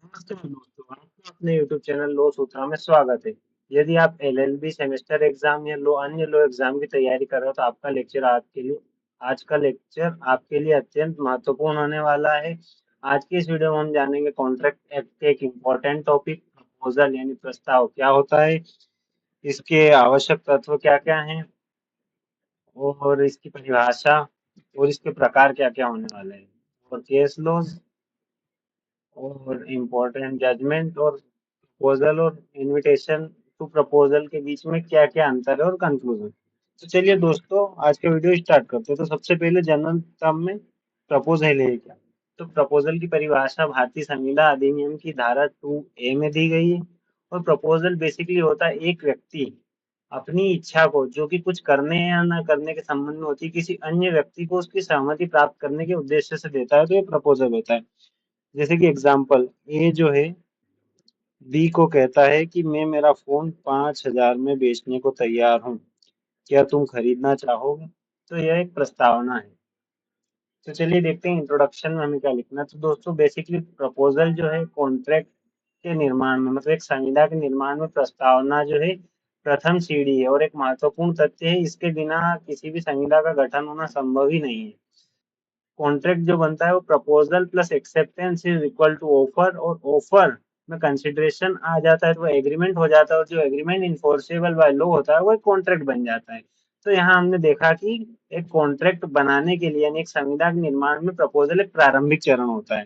नमस्कार दोस्तों, आपका अपने YouTube चैनल लो सूत्रा में स्वागत है। यदि आप एलएलबी सेमेस्टर एग्जाम या अन्य लो एग्जाम की तैयारी कर रहे हो तो आज का लेक्चर आपके लिए अत्यंत महत्वपूर्ण होने वाला है। आज की इस वीडियो में हम जानेंगे कॉन्ट्रैक्ट एक्ट के एक इम्पोर्टेंट टॉपिक प्रपोजल यानी प्रस्ताव क्या होता है, इसके आवश्यक तत्व क्या-क्या हैं और इसकी परिभाषा और इसके प्रकार क्या-क्या होने वाले हैं और केस लॉज और इम्पोर्टेंट जजमेंट और प्रपोजल और इनविटेशन टू प्रपोजल के बीच में क्या क्या अंतर है और कंक्लूजन। तो चलिए दोस्तों, आज का वीडियो स्टार्ट करते हैं। तो सबसे पहले जनरल टर्म में प्रपोजल है क्या। तो प्रपोजल की परिभाषा भारतीय संविदा अधिनियम की धारा 2A में दी गई है। और प्रपोजल बेसिकली होता है एक व्यक्ति अपनी इच्छा को, जो कि कुछ करने या न करने के संबंध में होती है, किसी अन्य व्यक्ति को उसकी सहमति प्राप्त करने के उद्देश्य से देता है, तो ये प्रपोजल होता है। जैसे कि एग्जाम्पल, ए जो है बी को कहता है कि मैं मेरा फोन 5,000 में बेचने को तैयार हूँ, क्या तुम खरीदना चाहोगे। तो यह एक प्रस्तावना है। तो चलिए देखते हैं इंट्रोडक्शन में हमें क्या लिखना है। तो दोस्तों बेसिकली प्रपोजल जो है कॉन्ट्रैक्ट के निर्माण में, मतलब एक संविदा के निर्माण में प्रस्तावना जो है प्रथम सीढ़ी है और एक महत्वपूर्ण तथ्य है। इसके बिना किसी भी संविदा का गठन होना संभव ही नहीं है। कॉन्ट्रैक्ट जो बनता है वो proposal plus acceptance is equal to offer, और ऑफर में कंसिडरेशन आ जाता है तो वो एग्रीमेंट हो जाता है, और जो एग्रीमेंट इन्फोर्सेबल बाय लॉ होता है वो एक कॉन्ट्रैक्ट बन जाता है। तो यहाँ हमने देखा कि एक कॉन्ट्रैक्ट बनाने के लिए यानी एक संविदा के निर्माण में प्रपोजल एक प्रारंभिक चरण होता है।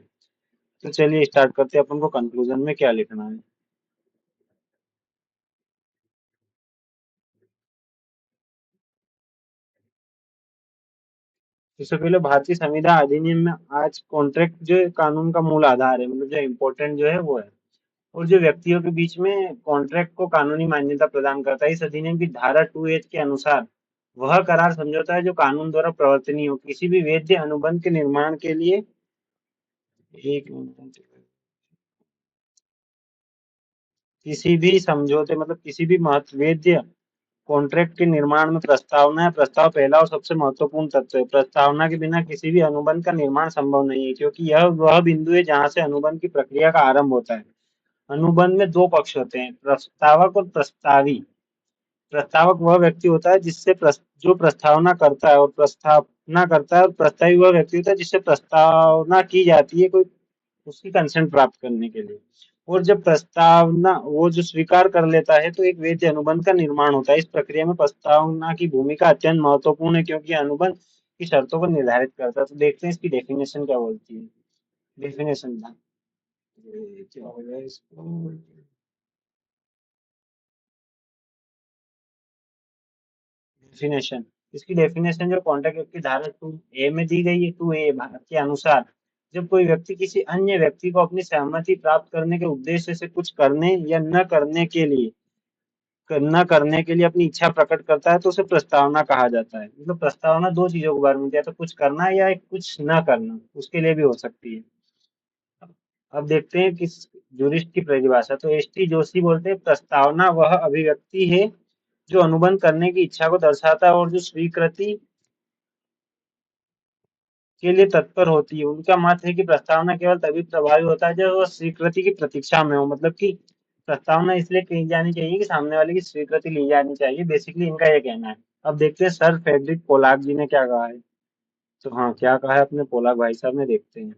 तो चलिए स्टार्ट करते हैं अपन को कंक्लूजन में क्या लिखना है। इससे पहले भारतीय संविदा अधिनियम में आज कॉन्ट्रैक्ट जो है कानून का मूल आधार है, मतलब जो इम्पोर्टेंट जो है वो है। और जो व्यक्तियों के बीच में कॉन्ट्रैक्ट को कानूनी मान्यता प्रदान करता है। इस अधिनियम की धारा 2H के अनुसार वह करार समझौता है जो कानून द्वारा प्रवर्तनीय हो किसी भी वैध अनुबंध के निर्माण के लिए। एक मिनट। किसी भी समझौते मतलब किसी भी वैध कॉन्ट्रैक्ट के निर्माण में प्रस्तावना है। प्रस्ताव पहला और सबसे महत्वपूर्ण तत्व है। प्रस्तावना के बिना किसी भी अनुबंध का निर्माण संभव नहीं है, क्योंकि यह वह बिंदु है जहां से अनुबंध की प्रक्रिया का आरंभ होता है। अनुबंध में दो पक्ष होते हैं, प्रस्तावक और प्रस्तावी। प्रस्तावक वह व्यक्ति होता है जो प्रस्तावना करता है और प्रस्तावना करता है, और प्रस्तावी वह व्यक्ति होता है जिससे प्रस्तावना की जाती है कोई उसकी कंसेंट प्राप्त करने के लिए। और जब प्रस्तावना वो जो स्वीकार कर लेता है तो एक वैध अनुबंध का निर्माण होता है। इस प्रक्रिया में प्रस्तावना की भूमिका अत्यंत महत्वपूर्ण है, क्योंकि अनुबंध की शर्तों को निर्धारित करता है। तो देखते हैं इसकी डेफिनेशन क्या बोलती है। डेफिनेशन था क्या हो गया इसको। डेफिनेशन, इसकी डेफिनेशन जो कॉन्ट्रैक्ट एक्ट की धारा 2A में दी गई है, 2A के अनुसार जब कोई व्यक्ति किसी अन्य व्यक्ति को अपनी सहमति प्राप्त करने के उद्देश्य से कुछ करने या न करने के लिए अपनी इच्छा प्रकट करता है तो उसे प्रस्तावना कहा जाता है। मतलब प्रस्तावना दो चीजों के बारे में, या तो कुछ करना या एक कुछ न करना, उसके लिए भी हो सकती है। अब देखते हैं किस जुरिस्ट की परिभाषा। तो एस टी जोशी बोलते हैं प्रस्तावना वह अभिव्यक्ति है जो अनुबंध करने की इच्छा को दर्शाता है और जो स्वीकृति के लिए तत्पर होती है। उनका मत है कि प्रस्तावना केवल तभी प्रभावी होता है जब वह स्वीकृति की प्रतीक्षा में हो। मतलब कि प्रस्तावना इसलिए कही जानी चाहिए कि सामने वाले की स्वीकृति ली जानी चाहिए, बेसिकली इनका ये कहना है। अब देखते हैं सर फ्रेडरिक पोलाक जी ने क्या कहा है। तो हाँ, क्या कहा है अपने पोलाक भाई साहब ने, देखते हैं।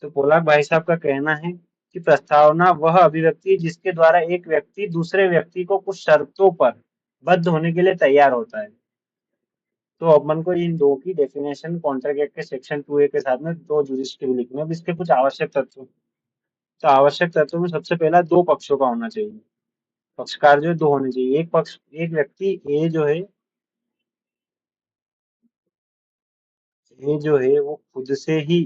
तो पोलाक भाई साहब का कहना है कि प्रस्तावना वह अभिव्यक्ति है जिसके द्वारा एक व्यक्ति दूसरे व्यक्ति को कुछ शर्तों पर बद्ध होने के लिए तैयार होता है। तो अपन को इन दो की डेफिनेशन कॉन्ट्रैक्ट एक्ट के सेक्शन 2A के साथ में दो जुरिस्ट के भी लिखने हैं। अब इसके कुछ आवश्यक तत्व। तो आवश्यक तत्वों में सबसे पहला दो पक्षों का होना चाहिए। पक्षकार जो है दो होने चाहिए। एक व्यक्ति ए जो है वो खुद से ही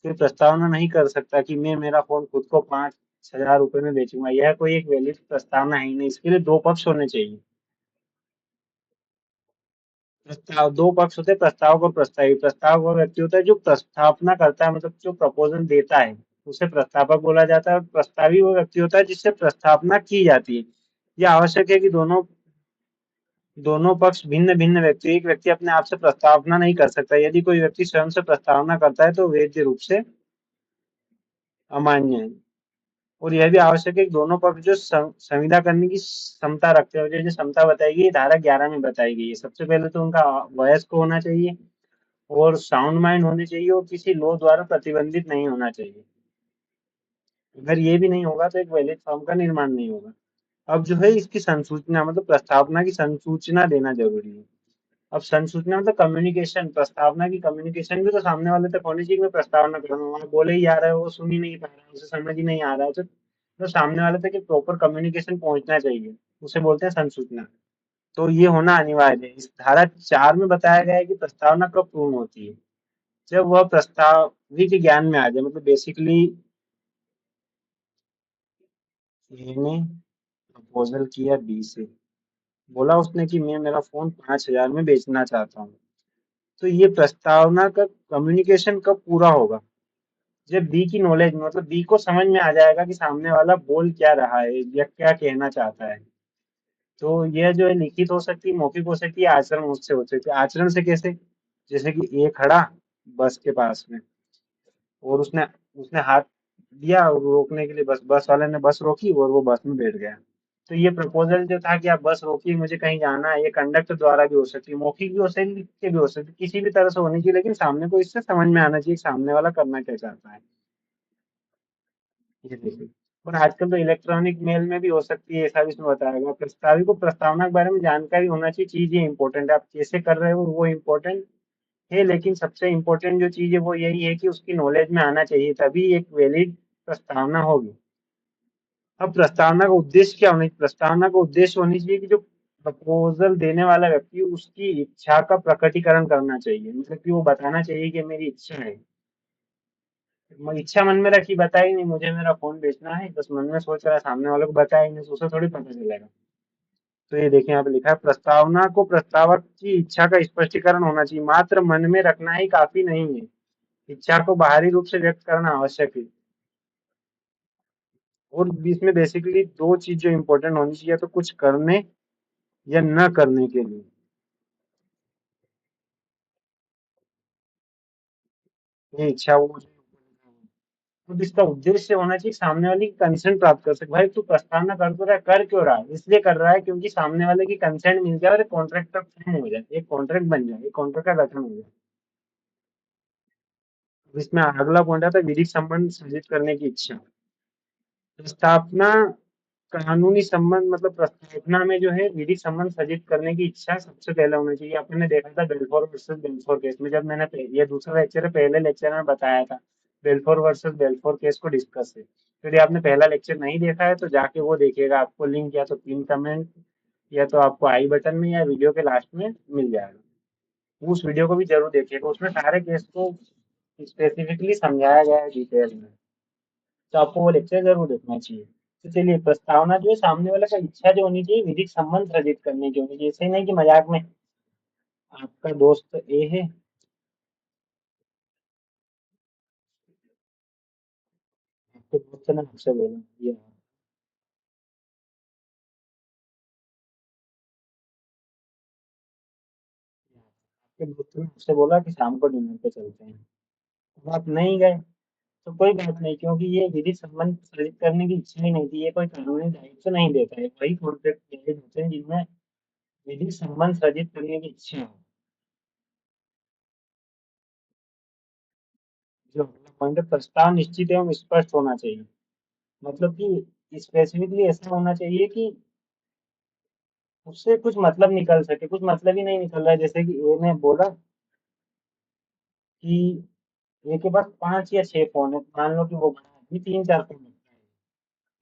कोई प्रस्तावना नहीं कर सकता कि मैं मेरा फोन खुद को 5,000 रुपए में बेचूंगा। यह कोई एक वैलिड प्रस्तावना है ही नहीं। इसके लिए दो पक्ष होने चाहिए। प्रस्ताव दो पक्ष होते हैं, प्रस्तावक और प्रस्तावी। प्रस्तावक वो व्यक्ति होता है जो प्रस्तावना करता है, मतलब जो प्रपोजल देता है उसे प्रस्तावक बोला जाता है। और प्रस्तावी वो व्यक्ति होता है जिससे प्रस्तावना की जाती है। यह आवश्यक है कि दोनों दोनों पक्ष भिन्न भिन्न व्यक्ति, एक व्यक्ति अपने आप से प्रस्तावना नहीं कर सकता। यदि कोई व्यक्ति स्वयं से प्रस्तावना करता है तो वैध रूप से अमान्य है। और यह भी आवश्यक है कि दोनों पक्ष जो संविदा करने की क्षमता रखते हैं, जो जो क्षमता बताएगी ये धारा 11 में बताई गई है। सबसे पहले तो उनका वयस्क होना चाहिए और साउंड माइंड होनी चाहिए और किसी लॉ द्वारा प्रतिबंधित नहीं होना चाहिए। अगर ये भी नहीं होगा तो एक वैलिड फर्म का निर्माण नहीं होगा। अब जो है इसकी संसूचना मतलब प्रस्तावना की संसूचना देना जरूरी है। अब संसूचना मतलब कम्युनिकेशन, प्रस्तावना की कम्युनिकेशन भी तो सामने वाले तक होनी चाहिए कि मैं प्रस्तावना कर रहा हूँ। वहाँ बोले ही आ रहा है, वो सुन ही नहीं पा रहा है, उसे समझ ही नहीं आ रहा है, तो सामने वाले तक एक प्रॉपर कम्युनिकेशन पहुंचना चाहिए। उसे बोलते हैं संसूचना। तो ये होना अनिवार्य है। इस धारा 4 में बताया गया है कि प्रस्तावना कब पूर्ण होती है, जब वह प्रस्तावित ज्ञान में आ जाए। मतलब बेसिकली ए ने प्रपोजल किया बी से, बोला उसने कि मैं मेरा फोन 5,000 में बेचना चाहता हूँ। तो ये प्रस्तावना का कम्युनिकेशन कब पूरा होगा, जब बी की नॉलेज मतलब बी को समझ में आ जाएगा कि सामने वाला बोल क्या रहा है या क्या कहना चाहता है। तो यह जो है लिखित हो सकती है, मौखिक हो सकती है, आचरण उससे हो सकती है। आचरण से कैसे, जैसे कि ए खड़ा बस के पास में और उसने उसने हाथ दिया और रोकने के लिए, बस बस वाले ने बस रोकी और वो बस में बैठ गया। तो ये प्रपोजल जो था कि आप बस रोकिए मुझे कहीं जाना है, ये कंडक्टर द्वारा भी हो सकती है, मौखिक भी हो सकती है, लिख के भी हो सकती है, किसी भी तरह से होनी चाहिए, लेकिन सामने को इससे समझ में आना चाहिए कि सामने वाला करना क्या चाहता है। ये देखिए। और आजकल तो इलेक्ट्रॉनिक मेल में भी हो सकती है, ऐसा भी इसमें बताया गया। प्रस्तावी को प्रस्तावना के बारे में जानकारी होना चाहिए, चीज ये इंपॉर्टेंट है, आप कैसे कर रहे हो वो इम्पोर्टेंट है, लेकिन सबसे इम्पोर्टेंट जो चीज है वो यही है कि उसकी नॉलेज में आना चाहिए, तभी एक वैलिड प्रस्तावना होगी। अब प्रस्तावना का उद्देश्य क्या होना चाहिए, प्रस्तावना का उद्देश्य होनी चाहिए कि जो प्रपोजल देने वाला व्यक्ति उसकी इच्छा का प्रकटीकरण करना चाहिए। मतलब कि वो बताना चाहिए कि मेरी इच्छा है, इच्छा मन में रखी, बताई नहीं मुझे मेरा फोन बेचना है, बस मन में सोच रहा है, सामने वाले को बताया नहीं तो उसे थोड़ी पता चलेगा। तो ये देखिए यहाँ पे लिखा है, प्रस्तावना को प्रस्तावक की इच्छा का स्पष्टीकरण होना चाहिए, मात्र मन में रखना ही काफी नहीं है, इच्छा को बाहरी रूप से व्यक्त करना आवश्यक है। और इसमें बेसिकली दो चीज जो इंपॉर्टेंट होनी चाहिए, तो कुछ करने या न करने के लिए। ये इच्छा वो, तो इसका उद्देश्य होना चाहिए सामने वाले की कंसेंट प्राप्त कर सके। भाई तू प्रस्तावना कर तो रहा है, कर क्यों रहा है, इसलिए कर रहा है क्योंकि सामने वाले की कंसेंट मिल जाए और एक कॉन्ट्रैक्ट का फॉर्म हो जाए, एक कॉन्ट्रैक्ट बन जाए, एक कॉन्ट्रैक्ट का गठन हो जाए। अब इसमें अगला पॉइंट आता है विधिक संबंध सृजित करने की इच्छा। स्थापना कानूनी संबंध मतलब प्रस्तावना में जो है विधिक संबंध सृजित करने की इच्छा सबसे पहले होना चाहिए। अपन ने देखा था बेल्फोर वर्सेस बेल्फोर केस में, जब मैंने ये दूसरा लेक्चर है, पहले लेक्चर में बताया था बेल्फोर वर्सेस बेल्फोर केस को डिस्कस है। तो यदि आपने पहला लेक्चर नहीं देखा है तो जाके वो देखिएगा, आपको लिंक या तो पिन कमेंट या तो आपको आई बटन में या वीडियो के लास्ट में मिल जाएगा। उस वीडियो को भी जरूर देखिएगा, उसमें सारे केस को स्पेसिफिकली समझाया गया है डिटेल में। तो आपको वो लेक्चर जरूर देखना चाहिए। तो चलिए, प्रस्तावना जो है सामने वाले का इच्छा जो होनी चाहिए विधिक संबंध सृजित करने की होनी चाहिए, ऐसे ही नहीं कि मजाक में आपका दोस्त ए है, आपके दोस्त ने आपसे बोला ये, आपके दोस्त ने आपसे बोला कि शाम को डिनर पे चलते हैं, अब आप नहीं गए, तो कोई बात नहीं, क्योंकि ये विधिक संबंध सृजित करने की इच्छा ही नहीं थी, ये कोई कानूनी दायित्व नहीं देता है। वही कॉन्ट्रैक्ट कैसे होते हैं जिनमें विधिक संबंध सृजित करने की इच्छा हो। जो अगला पॉइंट है, प्रस्ताव निश्चित एवं स्पष्ट होना चाहिए। मतलब कि स्पेसिफिकली ऐसा होना चाहिए कि उससे कुछ मतलब निकल सके, कुछ मतलब ही नहीं निकल रहा है। जैसे कि ए ने बोला कि ए के पास 5 या 6 फोन है, मान लो कि वो बड़ा आदमी 3-4 फोन रखता है।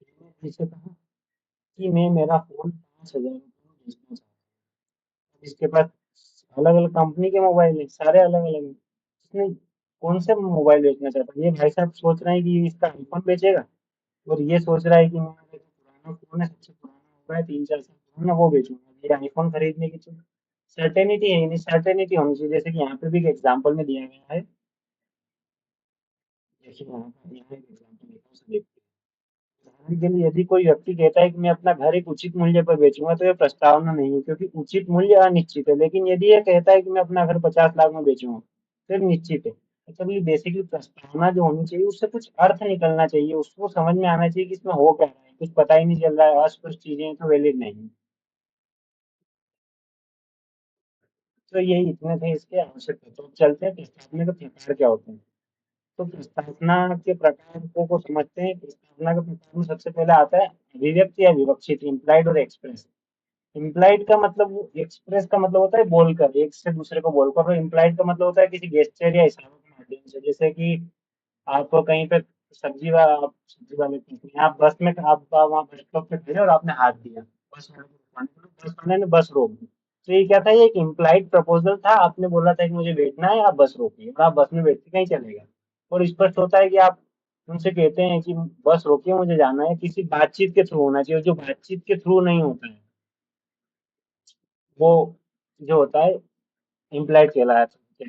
ए ने फिर से कहा कि मैं मेरा फोन 5,000 रुपये में बेचना चाहता हूँ। इसके पास अलग अलग कंपनी के मोबाइल है, सारे अलग अलग है, इसने कौन से मोबाइल बेचना चाहता है। ये भाई साहब सोच रहे हैं कि इसका आईफोन बेचेगा, और ये सोच रहा है कि मैं मेरा जो पुराना फोन है, सबसे पुराना हो गया 3-4 साल पुराना, वो बेचूंगा। ये आईफोन खरीदने की तो सर्टेनिटी है ही नहीं, सर्टेनिटी होनी चाहिए। जैसे कि यहाँ पे भी एक एग्जाम्पल में दिया गया है, देखिए यहाँ एक एग्जाम्पल है, उसे देखते हैं। उदाहरण के लिए यदि कोई व्यक्ति कहता है कि मैं अपना घर एक उचित मूल्य पर बेचूंगा, तो यह प्रस्तावना नहीं है, क्योंकि उचित मूल्य अनिश्चित है। लेकिन यदि यह कहता है कि मैं अपना घर 50 लाख में बेचूंगा, फिर निश्चित है। एक्चुअली बेसिकली प्रस्तावना जो होनी चाहिए उससे कुछ अर्थ निकलना चाहिए, उसको समझ में आना चाहिए कि इसमें हो क्या रहा है, कुछ पता ही नहीं चल रहा है, अस्पष्ट चीजें तो वैलिड नहीं। तो यही इतने थे इसके आवश्यक थे। तो चलते हैं प्रस्तावना के प्रकार क्या होते हैं। तो प्रस्तावना के प्रकार को समझते हैं। प्रस्तावना के प्रकार में सबसे पहले आता है अभिव्यक्ति या विवक्षित, इम्प्लाइड और एक्सप्रेस। इम्प्लाइड का मतलब, एक्सप्रेस का मतलब होता है बोलकर, एक से दूसरे को बोलकर, और इम्प्लाइड का मतलब होता है किसी गेस्चर या इशारों के माध्यम से। जैसे कि आप कहीं पे आप सब्जी वाले के हैं, आप बस में, आप वहाँ बस स्टॉप पे खड़े और आपने हाथ दिया बस वाले को रुकवाने के लिए, बस वाले ने बस रोक दी। तो ये क्या था, ये एक इम्प्लाइड प्रपोजल था, आपने बोला था कि मुझे बैठना है, आप बस रोकिए, और आप बस में बैठ के कहीं चलेगा। और स्पष्ट होता है कि आप उनसे कहते हैं कि बस रोकिए, मुझे जाना है, किसी बातचीत के थ्रू होना चाहिए। जो बातचीत के थ्रू नहीं होता है वो जो होता है इम्प्लाइड कहलाता है।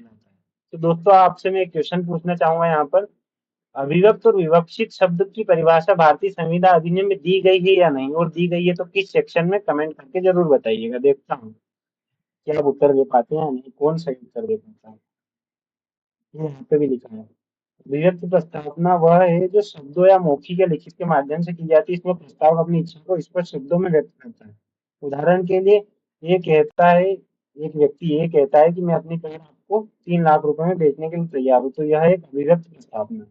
तो दोस्तों आपसे मैं एक क्वेश्चन पूछना चाहूंगा यहाँ पर, अभिव्यक्त और विवक्षित शब्द की परिभाषा भारतीय संविधान अधिनियम में दी गई है या नहीं, और दी गई है तो किस सेक्शन में, कमेंट करके जरूर बताइएगा। देखता हूँ क्या आप उत्तर दे पाते हैं या नहीं, कौन सही उत्तर दे पाता है। ये यहाँ पे भी लिखा है, अभिव्यक्त प्रस्तावना वह है जो शब्दों या मौखिक या लिखित के माध्यम से की जाती है। इसमें प्रस्तावक अपनी इच्छा को स्पष्ट शब्दों में व्यक्त करता है। उदाहरण के लिए ये कहता है, एक व्यक्ति ये कहता है कि मैं अपनी कार आपको 3 लाख रुपए में बेचने के लिए तैयार हूँ, तो यह एक अभिव्यक्त प्रस्तावना है।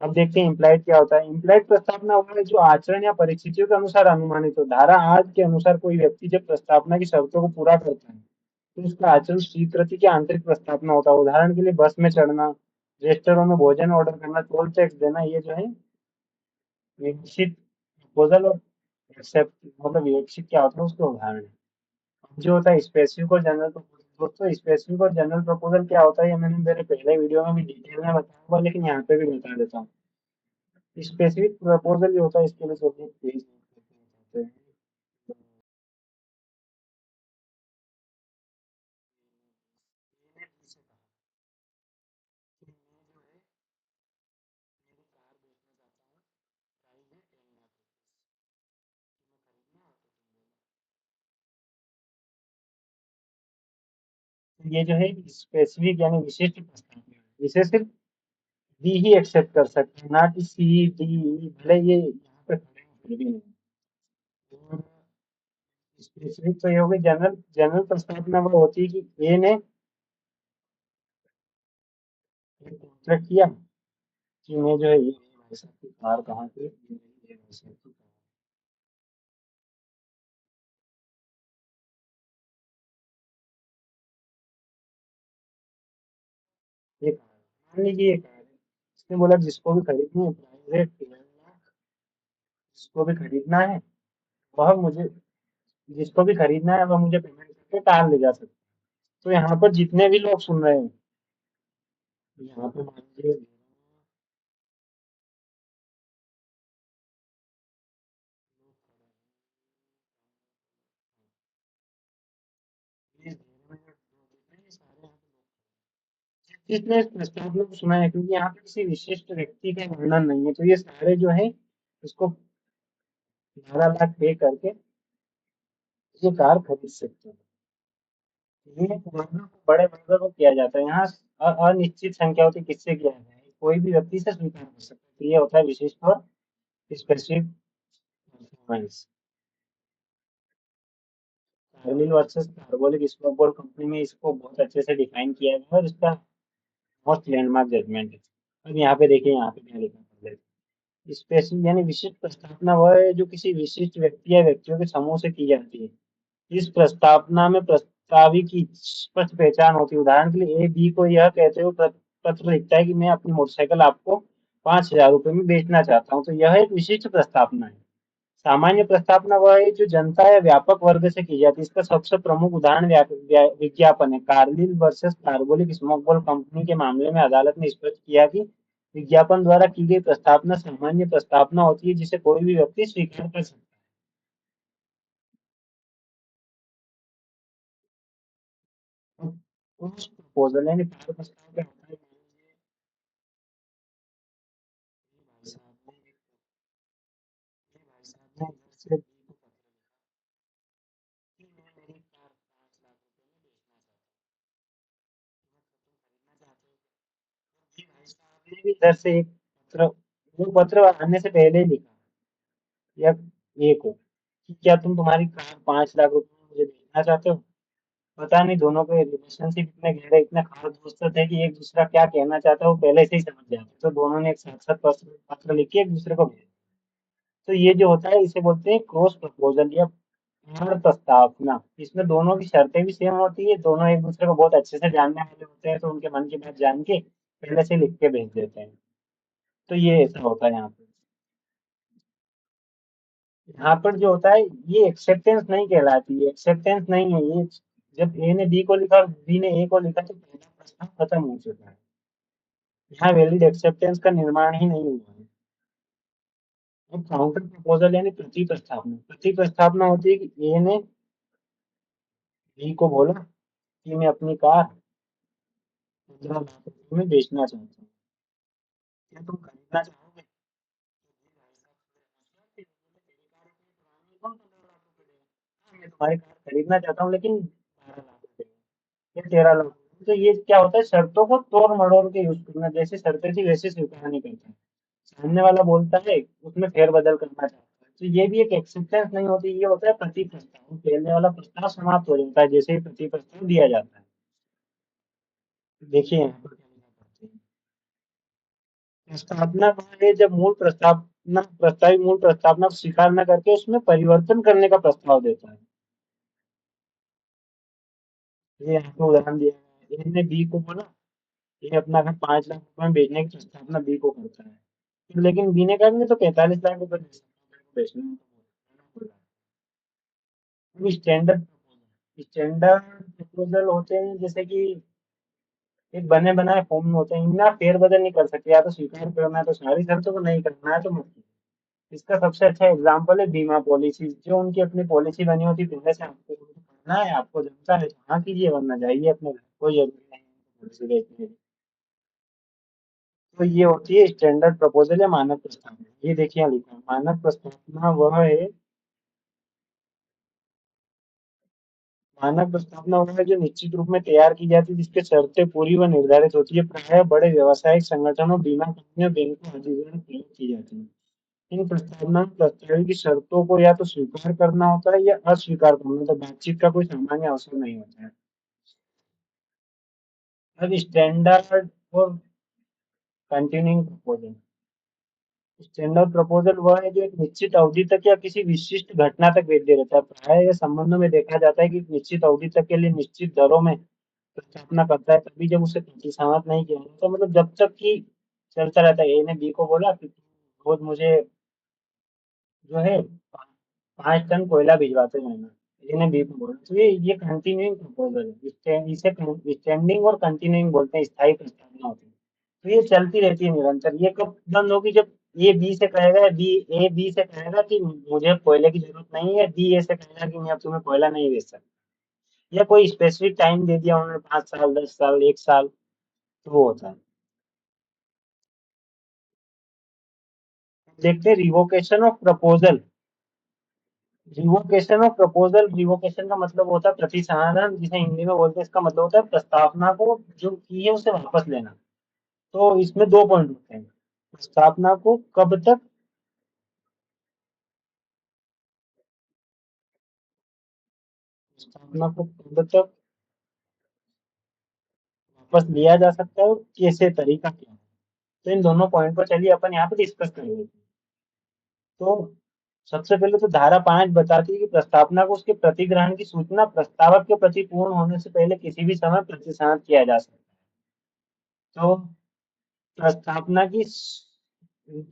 अब देखते हैं इम्प्लाइड क्या होता है। इम्प्लाइड प्रस्तावना वो है जो आचरण या परिस्थितियों के अनुसार अनुमानित हो। धारा 8 के अनुसार कोई व्यक्ति जब प्रस्तावना की शर्तों को पूरा करता है तो उसका आचरण स्वीकृति की आंतरिक प्रस्तावना होता है। उदाहरण के लिए बस में चढ़ना, रेस्टोरेंट में भोजन ऑर्डर करना, टोल टैक्स देना, ये जो है विकसित प्रपोजल और एक्सेप्ट, मतलब विकसित क्या होता है उसके उदाहरण है। अब जो होता है स्पेसिफिक और जनरल प्रपोजल। दोस्तों स्पेसिफिक और जनरल प्रपोजल क्या होता है, ये मैंने मेरे पहले वीडियो में भी डिटेल में बताया हुआ, लेकिन यहाँ पे भी बता देता हूँ। स्पेसिफिक प्रपोजल जो होता है इसके लिए चलिए पेज होते हैं। ये जो है स्पेसिफिक यानी विशिष्ट प्रस्तावना है। इसे सिर्फ डी ही एक्सेप्ट कर सकते हैं, ना कि सी डी ई, भले ये यहाँ पे खड़े हैं फिर भी नहीं। और स्पेसिफिक तो ये हो गई। जनरल जनरल प्रस्तावना वो होती है कि ए ने एक कॉन्ट्रैक्ट किया कि मैं जो है ये भाई साहब की कार कहाँ पे, ये भाई साहब की कार, ये कार मान लीजिए ये कार है। इसने बोला जिसको भी खरीदनी है प्राइस है 13 लाख, जिसको भी खरीदना है वह मुझे, जिसको भी खरीदना है वह मुझे पेमेंट करके कार ले जा सकता है। तो यहाँ पर जितने भी लोग सुन रहे हैं, यहाँ पे मान लीजिए जितने इस प्रस्ताव को सुना है, क्योंकि यहाँ पे किसी विशिष्ट व्यक्ति का वर्णन नहीं है, तो ये सारे जो है इसको 12 लाख पे करके ये कार खरीद सकते हैं। ये वादा को, बड़े वादा को किया जाता है। यहाँ अनिश्चित संख्या होती है किससे किया जाए, कोई भी व्यक्ति से स्वीकार कर सकता है। तो ये होता है विशिष्ट और specific performance. Carlill versus Carbolic Smoke Ball Company में इसको बहुत अच्छे से डिफाइन किया गया है, और इसका मोस्ट लैंडमार्क जजमेंट है। अब यहाँ पे देखिए, यहाँ पे क्या लिखा है, स्पेसिफिक यानी विशिष्ट प्रस्तावना वह है जो किसी विशिष्ट व्यक्ति या व्यक्तियों के समूह से की जाती है। इस प्रस्तावना में प्रस्तावी की स्पष्ट पहचान होती है। उदाहरण के लिए ए बी को यह कहते हुए पत्र लिखता है कि मैं अपनी मोटरसाइकिल आपको 5,000 रुपए में बेचना चाहता हूँ, तो यह एक विशिष्ट प्रस्तावना है। सामान्य प्रस्तावना वह है जो जनता या व्यापक वर्ग से की जाती है। इसका सबसे प्रमुख उदाहरण विज्ञापन है। Carlill versus Carbolic Smoke Ball company के मामले में अदालत ने स्पष्ट किया कि विज्ञापन द्वारा की गई प्रस्तावना सामान्य प्रस्तावना होती है जिसे कोई भी व्यक्ति स्वीकार कर सकता है। उस प्रपोजल यानी कार्य प्रस्ताव क्या होता है, भाई साहब ने, ये भाई साहब ने घर से बी को पत्र लिखा कि मैं मेरी कार 5 लाख रुपए में बेचना चाहता हूँ, भी इधर से एक पत्र, वो पत्र आने से पहले ही लिखा या ए को कि क्या तुम तुम्हारी कार 5 लाख रुपए में मुझे बेचना चाहते हो। पता नहीं दोनों के रिलेशनशिप इतने गहरे इतने खास दोस्त थे कि एक दूसरा क्या कहना चाहता है वो पहले से ही समझ जाते, तो दोनों ने एक साथ साथ पत्र पत्र लिख के एक दूसरे को भेजा। तो ये जो होता है इसे बोलते हैं क्रॉस प्रपोजल या पुनः प्रस्तावना। इसमें दोनों की शर्तें भी सेम होती है, दोनों एक दूसरे को बहुत अच्छे से जानने वाले होते हैं, तो उनके मन की बात जान के पहले से लिख के भेज देते हैं। तो ये ऐसा होता है यहाँ पे। यहाँ पर जो होता है ये एक्सेप्टेंस नहीं कहलाती है, एक्सेप्टेंस नहीं है ये। जब ए ने बी को लिखा और बी ने ए को लिखा तो पहला प्रस्ताव खत्म हो चुका है। यहाँ वैलिड एक्सेप्टेंस का निर्माण ही नहीं हुआ है। अब काउंटर प्रपोजल यानी प्रति प्रस्तावना। प्रति प्रस्तावना होती है कि ए ने बी को बोला कि मैं अपनी कार 15 लाख रुपए में बेचना चाहता हूँ, क्या तुम खरीदना चाहोगे। मैं तुम्हारी कार खरीदना चाहता हूँ लेकिन 12 लाख रुपए या 13 लाख। तो ये क्या होता है, शर्तों को तोड़ मरोड़ के यूज करना, जैसे शर्तें थी वैसे स्वीकार नहीं करता। सामने वाला बोलता है उसमें फेरबदल करना चाहता है, तो ये भी एक एक्सेप्टेंस नहीं होती, ये होता है प्रति प्रस्ताव। पहले वाला प्रस्ताव समाप्त हो जाता है जैसे ही प्रति प्रस्ताव दिया जाता है। देखिए यहाँ पर क्या लिखा करते हैं। प्रस्तावना वह है जब मूल प्रस्तावना प्रस्तावित मूल प्रस्तावना को स्वीकार न करके उसमें परिवर्तन करने का प्रस्ताव देता है। ये यहाँ पे उदाहरण दिया गया है, ए ने बी को बोला ये अपना घर 5 लाख रुपए में बेचने की प्रस्तावना बी को करता है, तो लेकिन बी ने कहा मैं तो 45 लाख रुपए दे सकता हूँ बेचने में। अब स्टैंडर्ड प्रपोजल होते हैं जैसे कि एक बने बनाए फॉर्म में होते हैं, इनमें आप फेरबदल नहीं कर सकते, या तो स्वीकार करना है तो सारी शर्तों को, नहीं करना है तो मत कीजिए। इसका सबसे अच्छा एग्जाम्पल है बीमा पॉलिसी, जो उनकी अपनी पॉलिसी बनी होती है पहले से, आपको करना है आपको जमता है तो हाँ कीजिए वरना जाइए अपने घर, कोई जरूरी नहीं पॉलिसी देखने की। तो ये होती है स्टैंडर्ड प्रपोजल या मानक प्रस्तावना। ये देखिए यहाँ लिखा है, मानक प्रस्तावना वह है, मानक प्रस्तावना वह है जो निश्चित रूप में तैयार की जाती है, जिसके शर्तें पूरी व निर्धारित होती है, प्रायः बड़े व्यावसायिक संगठनों बीमा कंपनियों बैंकों आदि द्वारा प्रयोग की जाती है। इन प्रस्तावना में प्रस्तावित की शर्तों को या तो स्वीकार करना होता है या अस्वीकार करना, तो बातचीत का कोई सामान्य अवसर नहीं होता है। अब स्टैंडर्ड और कंटिन्यूइंग प्रपोजल। स्टैंडर्ड प्रपोजल वह है जो एक निश्चित अवधि तक या किसी विशिष्ट घटना तक वैध रहता है। प्राय यह संबंधों में देखा जाता है कि एक निश्चित अवधि तक के लिए निश्चित दरों में प्रस्थापना करता है, तभी जब उसे प्रतिसामत नहीं किया जाता, मतलब जब तक कि चलता रहता है। ए ने बी को बोला कि तुम रोज मुझे जो है 5 टन कोयला भिजवाते रहना, ए ने बी को बोला, तो ये कंटिन्यूइंग प्रपोजल है। इसे स्टैंडिंग और कंटिन्यूइंग बोलते हैं, स्थायी प्रस्तावना होती है। तो ये चलती रहती है निरंतर। ये कब बंद होगी, जब ए बी से कहेगा, बी से कहेगा कि मुझे कोयले की जरूरत नहीं है, बी ए से कहेगा कि मैं अब तुम्हें कोयला नहीं बेच सकता, या कोई स्पेसिफिक टाइम दे दिया उन्होंने, 5 साल 10 साल 1 साल, तो वो होता है। देखते हैं revocation of proposal. Revocation of proposal, revocation का मतलब होता है प्रतिसाधन, जिसे हिंदी में बोलते हैं। इसका मतलब होता है प्रस्तावना को जो की है उसे वापस लेना। तो इसमें 2 पॉइंट होते हैं, प्रस्तावना को कब तक, प्रस्तावना को कब तक वापस लिया जा सकता है और कैसे, तरीका क्या है। तो इन दोनों पॉइंट को चलिए अपन यहाँ पे डिस्कस कर लेते हैं। तो सबसे पहले तो धारा 5 बताती है कि प्रस्तावना को उसके प्रतिग्रहण की सूचना प्रस्तावक के प्रति पूर्ण होने से पहले किसी भी समय प्रतिसाद किया जा सकता है। तो प्रस्तावना की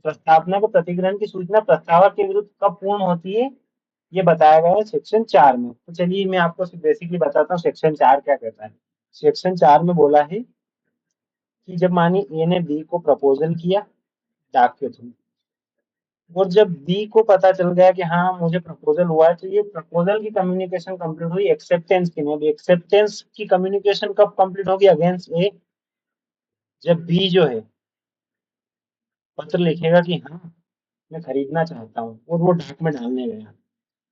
प्रस्तावना के प्रतिग्रहण की सूचना प्रस्तावक के विरुद्ध कब पूर्ण होती है, ये बताया गया है सेक्शन 4 में। तो चलिए मैं आपको बेसिकली बताता हूँ सेक्शन 4 क्या कहता है। सेक्शन 4 में बोला है कि जब मानी ए ने बी को प्रपोजल किया डाक के थ्रू, और जब बी को पता चल गया कि हाँ मुझे प्रपोजल हुआ है, तो ये प्रपोजल की कम्युनिकेशन कंप्लीट हुई, एक्सेप्टेंस की नहीं। एक्सेप्टेंस की कम्युनिकेशन कब कंप्लीट होगी अगेंस्ट ए, जब बी जो है पत्र लिखेगा कि हाँ मैं खरीदना चाहता हूँ, और वो डाक में डालने गया।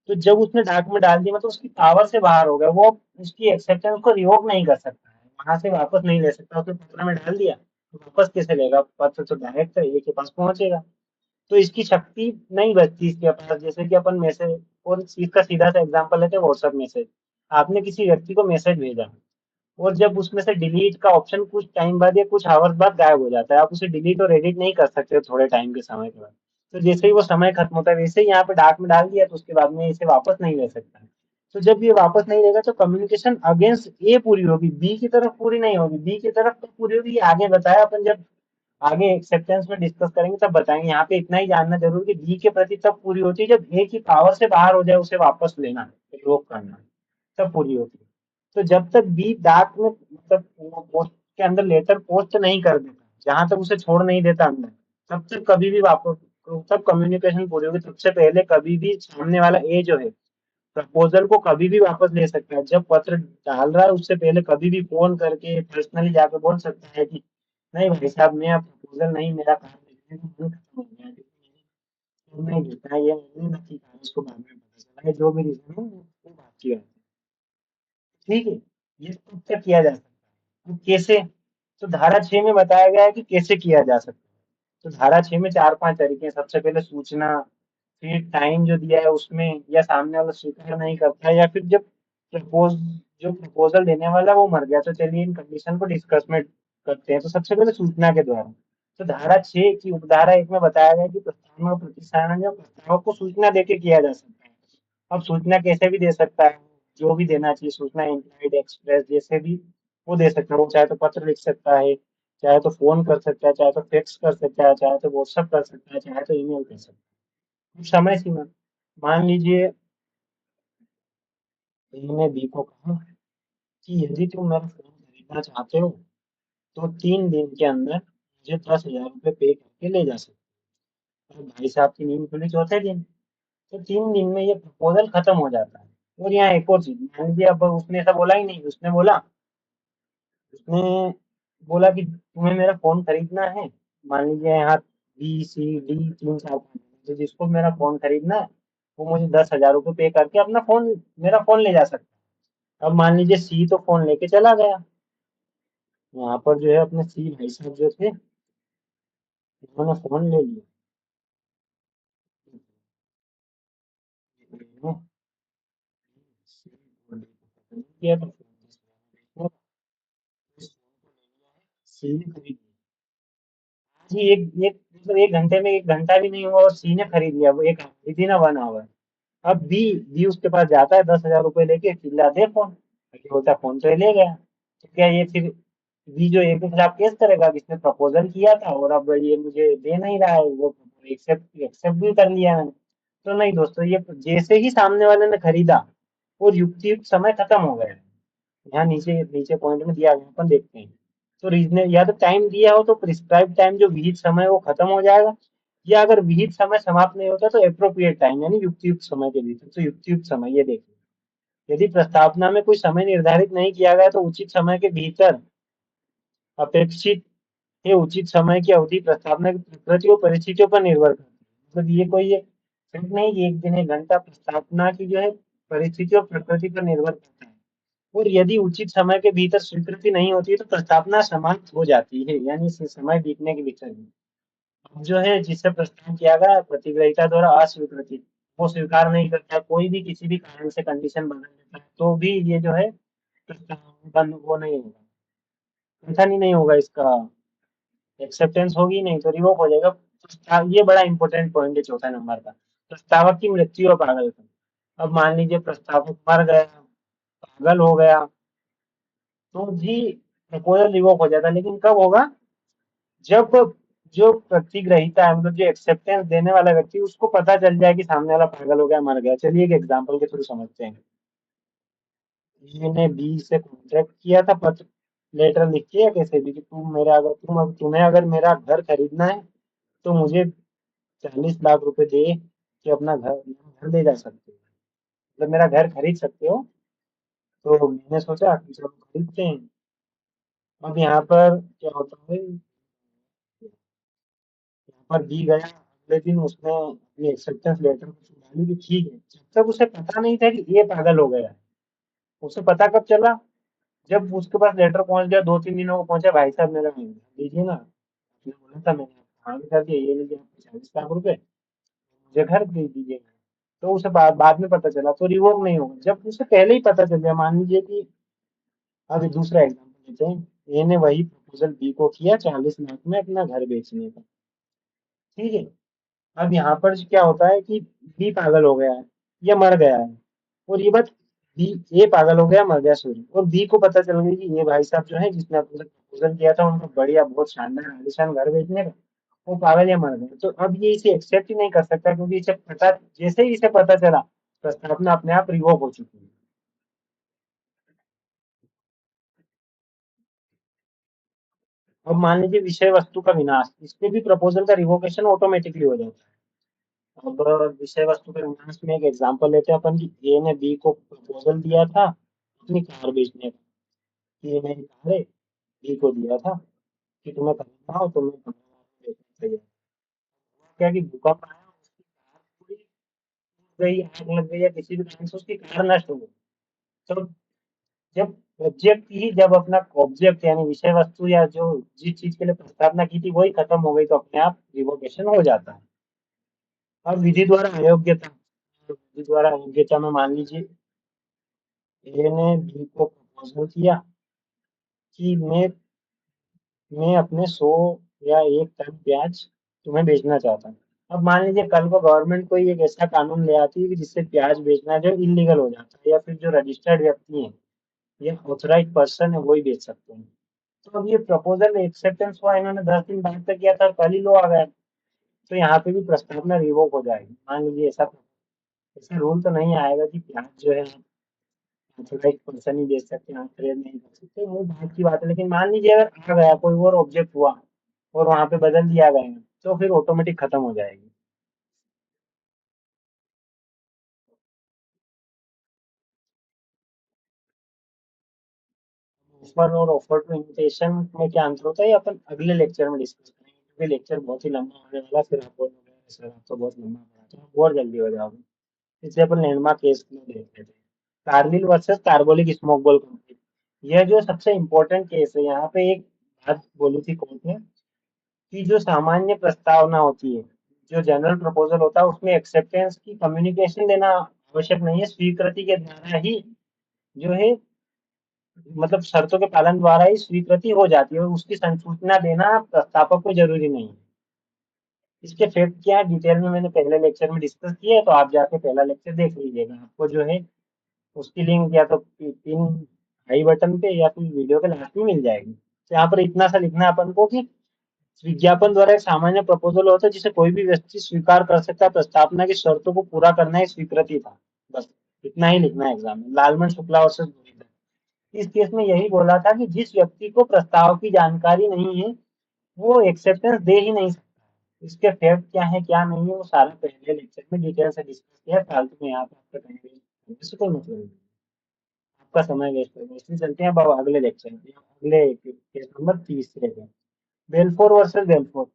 तो जब उसने डाक में डाल दिया मतलब उसकी पावर से बाहर हो गया, वो उसकी एक्सेप्टेंस को रिवोक नहीं कर सकता है, वहां से वापस नहीं ले सकता, उसने पत्र में डाल दिया। वापस कैसे लेगा? पत्र तो डायरेक्ट ए के पास पहुंचेगा। तो इसकी शक्ति नहीं बचती इसके पास। जैसे कि अपन मैसेज, और इसका सीधा सा एग्जांपल लेते हैं व्हाट्सएप मैसेज। आपने किसी व्यक्ति को मैसेज भेजा, और जब उसमें से डिलीट का ऑप्शन कुछ टाइम बाद या कुछ आवर्स बाद गायब हो जाता है, आप उसे डिलीट और एडिट नहीं कर सकते थोड़े टाइम के समय के बाद। तो जैसे ही वो समय खत्म होता है, वैसे ही यहाँ पे डार्क में डाल दिया, तो उसके बाद में इसे वापस नहीं ले सकता है। तो जब ये वापस नहीं लेगा, तो कम्युनिकेशन अगेंस्ट ए पूरी होगी, बी की तरफ पूरी नहीं होगी। बी की तरफ तो पूरी होगी, ये आगे बताया अपन। जब आगे एक्सेप्टेंस में डिस्कस करेंगे तब बताएंगे। यहाँ पे इतना ही जानना जरूरी, कि बी के प्रति तब पूरी होती है जब ए की पावर से बाहर हो जाए, उसे वापस लेना, रोक करना, तब पूरी होती है। तो जब तक बी डाक में, मतलब पोस्ट के अंदर लेटर पोस्ट नहीं कर देता, जहां तक उसे छोड़ नहीं देता अंदर, तब तक कभी भी वापस, तब कम्युनिकेशन पूरी होगी। सबसे पहले कभी भी सामने वाला ए जो है, प्रपोजल को कभी भी वापस ले सकता है। जब पत्र डाल रहा है उससे पहले कभी भी फोन करके पर्सनली जाके बोल सकता है कि नहीं भाई साहब, मैं अब प्रपोजल नहीं, मेरा काम देखने का मन खत्म हो गया है, तो नहीं देता है, ये मैंने नहीं कहा, उसको बाद में पता चला है, जो भी रीजन है वो बात की है। ठीक है, ये कब तक किया जा सकता है? अब कैसे? तो धारा 6 में बताया गया है कि कैसे किया जा सकता है। तो धारा 6 में 4-5 तरीके हैं। सबसे पहले सूचना, फिर टाइम जो दिया है उसमें, या सामने वाला स्वीकार नहीं करता है, या फिर जब प्रपोज जो प्रपोजल देने वाला वो मर गया। तो चलिए इन कंडीशन को डिस्कस में करते हैं। तो सबसे पहले सूचना के द्वारा। तो धारा 6 की उपधारा 1 में बताया गया है कि प्रस्तावना और प्रतिसारण या प्रस्ताव को सूचना देके किया जा सकता है। अब सूचना कैसे भी दे सकता है, जो भी देना चाहिए सूचना, इम्प्लाइड, एक्सप्रेस, जैसे भी वो दे सकता है। वो चाहे तो पत्र लिख सकता है, चाहे तो फोन कर सकता है, चाहे तो फैक्स कर सकता है, चाहे तो व्हाट्सएप कर सकता है, चाहे तो ईमेल कर सकता है। अब समय सीमा, मान लीजिए मैंने बी को कहा कि यदि तुम मेरा फोन खरीदना चाहते हो, तो 3 दिन के अंदर मुझे 10,000 रुपये पे करके ले जा सकते हो। और भाई साहब की नींद खुली चौथे दिन। तो 3 दिन में ये प्रपोजल खत्म हो जाता है। और यहाँ एक और चीज, मान लीजिए अब उसने ऐसा बोला ही नहीं, उसने बोला कि तुम्हें मेरा फोन खरीदना है। मान लीजिए यहाँ बी सी डी 3 4 5, तो जिसको मेरा फोन खरीदना है वो मुझे 10,000 रुपये पे करके अपना फोन, मेरा फोन ले जा सकता है। अब मान लीजिए सी तो फोन लेके चला गया। वहां पर जो है अपने सी भाई साहब जो थे, उन्होंने फोन ले लिया। किया तो सी ने खरीद लिया जी। एक मतलब 1 घंटे में, 1 घंटा भी नहीं हुआ और सी ने खरीद लिया वो, एक विदिन 1 आवर। अब बी उसके पास जाता है 10,000 रुपये लेके, चिल्लाते हैं फोन, बाकी बोलता है फोन तो ये ले गया। तो क्या ये फिर बी जो ए के खिलाफ केस करेगा कि इसने प्रपोजल किया था और अब ये मुझे दे नहीं रहा है, वो एक्सेप्ट एक्सेप्ट भी कर लिया मैंने? तो नहीं दोस्तों, ये जैसे ही सामने वाले ने खरीदा और युक्ति युक्त समय खत्म हो गया। यहाँ नीचे नीचे पॉइंट में दिया गया, अपन देखते हैं। तो रीजन, या तो टाइम दिया हो तो प्रिस्क्राइब टाइम जो विहित समय वो खत्म हो जाएगा, या अगर विहित समय समाप्त नहीं होता तो एप्रोप्रिएट टाइम, यानी युक्तियुक्त समय के भीतर। तो युक्तियुक्त समय ये देखिए, यदि प्रस्तावना में कोई समय निर्धारित नहीं किया गया, तो उचित समय के भीतर अपेक्षित ये उचित समय की अवधि प्रस्तावना की प्रकृति और परिस्थितियों पर निर्भर करती है। मतलब ये कोई एक सिर्फ नहीं कि 1 दिन 1 घंटा, प्रस्तावना की जो है परिस्थिति और प्रकृति पर निर्भर करता है। और यदि उचित समय के भीतर स्वीकृति नहीं होती है, तो प्रस्तावना समाप्त हो जाती है, यानी समय बीतने के भीतर ही। अब जो है जिससे प्रस्ताव किया गया प्रतिग्रहिता द्वारा अस्वीकृति, वो स्वीकार नहीं करता है, कोई भी किसी भी कारण से कंडीशन बदल देता है, तो भी ये जो है प्रस्ताव बंद वो नहीं होगा, ऐसा नहीं होगा, इसका एक्सेप्टेंस होगी नहीं तो रिवोक हो जाएगा। ये बड़ा इंपॉर्टेंट पॉइंट है चौथा नंबर का, प्रस्तावक की मृत्यु और पागलपन। अब मान लीजिए प्रस्तावक मर गया, पागल हो गया, तो भी प्रपोजल रिवोक हो जाता है। लेकिन कब होगा? जब जो प्रतिग्रहिता है, मतलब जो एक्सेप्टेंस देने वाला व्यक्ति, उसको पता चल जाए कि सामने वाला पागल हो गया, मर गया। चलिए एक एग्जांपल के थ्रू समझते हैं। मैंने बी से कॉन्ट्रैक्ट किया था, पत्र लेटर लिख के या कैसे भी, कि तुम्हें अगर मेरा घर खरीदना है, तो मुझे 40 लाख रुपए दे कि अपना घर ले जा सकते हो, मतलब मेरा घर खरीद सकते हो। तो मैंने सोचा कि चलो खरीदते हैं। अब यहाँ पर क्या होता है, यहाँ पर दी गया, अगले दिन उसने अपनी एक्सेप्टेंस लेटर को डाली कि ठीक है। जब तक उसे पता नहीं था कि ये पागल हो गया है, उसे पता कब चला? जब उसके पास लेटर पहुंच गया, 2-3 दिनों को पहुंचा, भाई साहब मेरा दीजिए ना, आपने बोला था, मैंने हाँ भी कर दिया, ये लीजिए आपको 40 लाख रुपए, मुझे घर दे दीजिए। तो उसे बाद में पता चला तो रिवोक नहीं होगा। जब उसे पहले ही पता चल गया, मान लीजिए कि अभी दूसरा एग्जाम्पल लेते हैं, ए ने वही प्रपोजल बी को किया 40 लाख में अपना घर बेचने का, ठीक है। अब यहाँ पर क्या होता है कि बी पागल हो गया है या मर गया है, और ये बात बी, ए पागल हो गया, मर गया, सॉरी, और बी को पता चल गई कि ये भाई साहब जो है जिसने आपको प्रपोजल किया था उनको बढ़िया बहुत शानदार आलीशान घर बेचने का, वो पागल या मर गए। तो अब ये इसे एक्सेप्ट ही नहीं कर सकता, क्योंकि इसे पता, जैसे ही इसे पता चला, प्रस्तावना अपने आप रिवोक हो चुकी है। अब मान लीजिए विषय वस्तु का विनाश, इस पे भी प्रपोजल का रिवोकेशन ऑटोमेटिकली हो जाता है। अब विषय वस्तु के विनाश में एक एग्जांपल लेते हैं अपन कि ए ने बी को प्रपोजल दिया था अपनी कार बेचने का, कि ये मेरी कार है, बी को दिया था कि तुम्हें खरीदना हो तो मैं 15 लाख में बेचने चाहिए। हुआ क्या कि भूकंप आया, उसकी कार पूरी टूट गई, आग लग गई, या किसी भी कारण से उसकी कार नष्ट हो गई। तो जब ऑब्जेक्ट ही, जब अपना ऑब्जेक्ट यानी विषय वस्तु या जो जिस चीज के लिए प्रस्तावना की थी वही खत्म हो गई, तो अपने आप रिवोकेशन हो जाता है। अब विधि द्वारा अयोग्यता, विधि द्वारा अयोग्यता में मान लीजिए ए ने बी को प्रपोजल किया कि मैं अपने 100 या 1 टन प्याज तुम्हें बेचना चाहता हूँ। अब मान लीजिए कल को गवर्नमेंट कोई एक ऐसा कानून ले आती है कि जिससे प्याज बेचना जो इलीगल हो जाता है, या फिर जो रजिस्टर्ड व्यक्ति है या ऑथराइज पर्सन है वही बेच सकते हैं। तो अब ये प्रपोजल एक्सेप्टेंस हुआ, इन्होंने 10 दिन बाद तक किया था और कल ही लो आ गया, तो यहाँ पे भी प्रस्तावना रिवोक हो जाएगी। मान लीजिए ऐसा ऐसा रूल तो नहीं आएगा कि प्याज जो है ऑथराइज पर्सन ही बेच सकते हैं, आप ट्रेड नहीं कर सकते, वो बात की बात है। लेकिन मान लीजिए अगर आ गया कोई और ऑब्जेक्ट हुआ और वहां पे बदल दिया गया, तो फिर ऑटोमेटिक खत्म हो जाएगी। ऑफर और ऑफर टू इन्विटेशन में क्या अंतर होता है, ये अपन अगले लेक्चर में डिस्कस करेंगे, क्योंकि लेक्चर बहुत ही लंबा होने वाला है, फिर आप बोलोगे सर आप तो बहुत लंबा पढ़ा, तो आप और जल्दी हो जाओगे। इसलिए अपन लैंडमार्क केस में देख लेते हैं, Kargil versus carbolic smoke ball company. यह जो सबसे इम्पोर्टेंट केस है, यहाँ पे एक बात बोली थी कोर्ट ने कि जो सामान्य प्रस्तावना होती है, जो जनरल प्रपोजल होता है, उसमें एक्सेप्टेंस की कम्युनिकेशन देना आवश्यक नहीं है, स्वीकृति के द्वारा ही जो है, मतलब शर्तों के पालन द्वारा ही स्वीकृति हो जाती है, और उसकी संसूचना देना प्रस्तावक को जरूरी नहीं है। इसके फैक्ट क्या है डिटेल में मैंने पहले लेक्चर में डिस्कस किया है, तो आप जाके पहला लेक्चर देख लीजिएगा, आपको जो है उसकी लिंक या तो पिन आई बटन पे या फिर वीडियो के लास्ट में मिल जाएगी। तो यहाँ पर इतना सा लिखना है अपन को कि विज्ञापन द्वारा एक सामान्य प्रपोजल होता है जिसे कोई भी व्यक्ति स्वीकार कर सकता है, प्रस्तावना की शर्तों को पूरा करना ही स्वीकृति था। बस इतना ही लिखना है एग्जाम में। लालमन शुक्ला वर्सेस मुरलीधर, इस केस में यही बोला था कि जिस व्यक्ति को प्रस्ताव की जानकारी नहीं है वो एक्सेप्टेंस दे ही नहीं सकता। इसके फैक्ट क्या है क्या नहीं है वो सारा पहले लेक्चर में डिटेल से डिस्कस किया है, फालतू में यहाँ पे आपका टाइम वेस्ट करने से कोई मतलब नहीं, आपका समय वेस्ट होगा। इसलिए चलते हैं अब अगले लेक्चर में, अगले केस नंबर 30 से लेकर बेलफोर वर्सेस बेलफोर।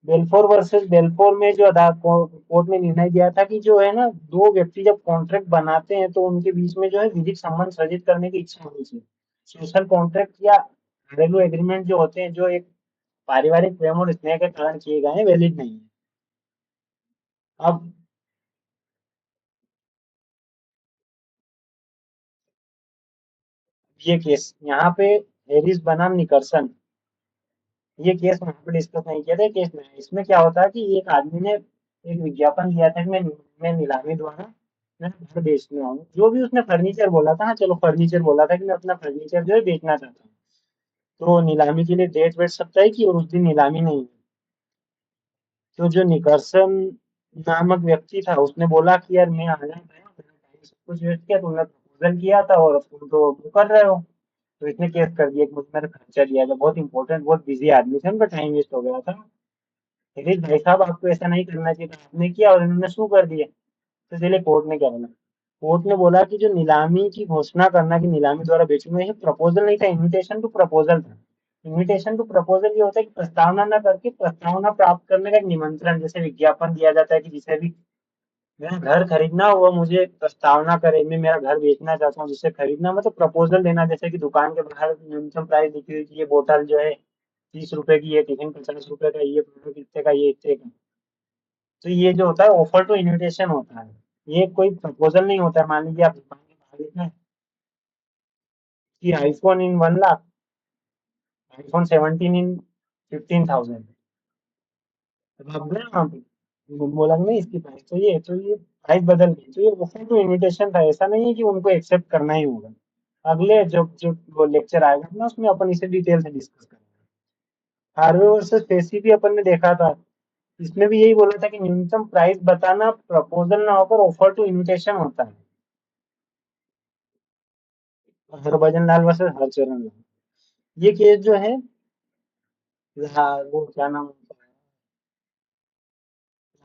बेलफोर वर्सेस बेलफोर में जो कोर्ट ने निर्णय दिया था कि जो है ना, दो व्यक्ति जब कॉन्ट्रैक्ट बनाते हैं तो उनके बीच में जो है विधिक संबंध सृजित करने की इच्छा होनी चाहिए। सोशल कॉन्ट्रैक्ट या घरेलू एग्रीमेंट जो होते हैं, जो एक पारिवारिक प्रेम और स्नेह के कारण किए गए हैं, वैलिड नहीं है। अब ये केस यहाँ पे हैरिस बनाम निकर्सन, ये केस वहाँ पे डिस्कस नहीं किया था, केस में इसमें क्या होता है कि एक आदमी ने एक विज्ञापन दिया था कि मैं नीलामी द्वारा मैं घर बेचने आऊँ, जो भी उसने फर्नीचर बोला था, हाँ चलो फर्नीचर बोला था कि मैं अपना फर्नीचर जो है बेचना चाहता हूँ, तो नीलामी के लिए डेट वेट सब तय की और उस दिन नीलामी नहीं हुई। तो जो निकर्सन नामक व्यक्ति था उसने बोला कि यार मैं आ जाता हूँ, मैंने टाइम सब कुछ वेस्ट किया, तुमने प्रपोजल किया था और अब तुम तो वो कर रहे हो। तो इसने केस कर दिया कि मुझे मैंने खर्चा दिया था, बहुत इंपॉर्टेंट बहुत बिजी आदमी थे, उनका टाइम वेस्ट हो गया था। अरे भाई साहब आपको ऐसा नहीं करना चाहिए था, आपने किया और इन्होंने शू कर दिया। तो चलिए कोर्ट ने क्या बोला, कोर्ट ने बोला कि जो नीलामी की घोषणा करना कि नीलामी द्वारा बेचूंगा, ये प्रपोजल नहीं था, इनविटेशन टू प्रपोजल था। इनविटेशन टू प्रपोजल ये होता है कि प्रस्तावना ना करके प्रस्तावना प्राप्त करने का एक निमंत्रण, जैसे विज्ञापन दिया जाता है कि जिसे भी मेरा घर खरीदना हुआ, मुझे प्रस्तावना करे, मैं मेरा घर बेचना चाहता हूँ, जिससे खरीदना मतलब प्रपोजल देना, जैसे कि दुकान के बाहर न्यूनतम प्राइस लिखी हुई कि ये बोतल जो है 30 रुपए की, ये टिफिन 50 रुपए का, ये प्रोडक्ट इतने का, ये इतने का। तो ये जो होता है ऑफर टू इन्विटेशन होता है, ये कोई प्रपोजल नहीं होता है। मान लीजिए आप दुकान के बाहर लिखना है कि आईफोन इन 1 लाख, आईफोन 17 इन 15,000। अब आप गए वहाँ पे, बोला नहीं इसकी प्राइस तो ये, तो ये प्राइस बदल गई, तो ये ऑफर टू इन्विटेशन था। ऐसा नहीं है कि उनको एक्सेप्ट करना ही होगा। अगले जो जो वो लेक्चर आएगा ना, उसमें अपन इसे डिटेल से डिस्कस करेंगे। हार्वे वर्सेस पेसी भी अपन ने देखा था, इसमें भी यही बोला था कि न्यूनतम प्राइस बताना प्रपोजल ना होकर ऑफर टू इन्विटेशन होता है। हरभजन लाल वर्सेस हरचरण लाल, ये केस जो है, हाँ, वो क्या नाम होता है,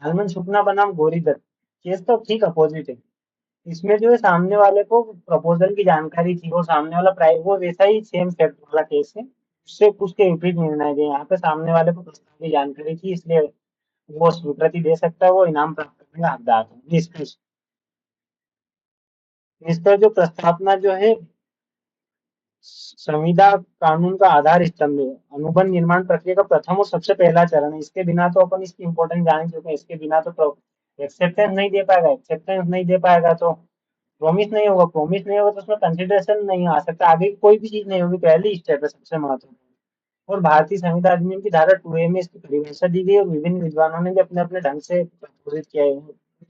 लालमन सुपना बनाम गोरी दत्त। केस तो ठीक अपोजिट है। इसमें जो है सामने वाले को प्रपोजल की जानकारी थी, और सामने वाला प्राइस वो वैसा ही सेम फैक्ट वाला केस है, उससे उसके विपरीत निर्णय दिए। यहाँ पे सामने वाले को प्रस्ताव की जानकारी थी, इसलिए वो स्वीकृति दे सकता है, वो इनाम प्राप्त करने का हकदार है। निष्कर्ष, निष्कर्ष जो प्रस्तावना जो है संविदा कानून का आधार स्तंभ है, अनुबंध निर्माण प्रक्रिया का प्रथम और सबसे पहला चरण है। इसके बिना तो अपन इसकी इम्पोर्टेंस जान चुके हैं, इसके बिना तो एक्सेप्टेंस नहीं दे पाएगा, एक्सेप्टेंस नहीं दे पाएगा तो प्रॉमिस नहीं होगा, प्रॉमिस नहीं होगा तो उसमें कंसिडरेशन नहीं आ सकता, आगे कोई भी चीज नहीं होगी। पहली स्टेप है सबसे महत्वपूर्ण। और भारतीय संविधान अधिनियम की धारा 2A में इसकी परिभाषा दी गई, और विभिन्न विद्वानों ने भी अपने अपने ढंग से प्रस्तुत किया है।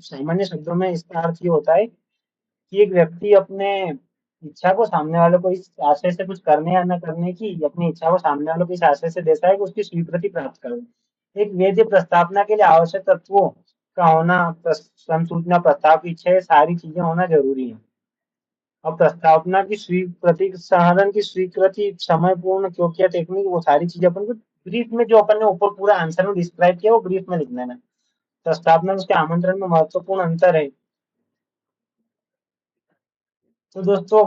सामान्य शब्दों में इसका अर्थ ये होता है कि एक व्यक्ति अपने इच्छा को सामने वाले को इस आशय से कुछ करने या न करने की, अपनी इच्छा को सामने वालों को इस आशय से देता है कि उसकी स्वीकृति प्राप्त करे। एक वैध प्रस्तावना के लिए आवश्यक तत्वों का होना, संसूचना, प्रस्ताव की इच्छा, ये सारी चीजें होना जरूरी है। अब प्रस्तावना की स्वीकृति, सहारण की स्वीकृति, समय पूर्ण क्योंकि टेक्निक, वो सारी चीजें अपन को ब्रीफ में, जो अपन ने ऊपर पूरा आंसर में डिस्क्राइब किया, वो ब्रीफ में लिख लेना है। प्रस्तावना में उसके आमंत्रण में महत्वपूर्ण अंतर है। तो दोस्तों,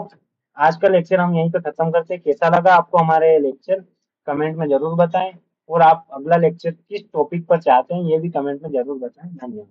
आज का लेक्चर हम यहीं पे खत्म करते हैं। कैसा लगा आपको हमारे लेक्चर, कमेंट में जरूर बताएं। और आप अगला लेक्चर किस टॉपिक पर चाहते हैं, ये भी कमेंट में जरूर बताएं। धन्यवाद।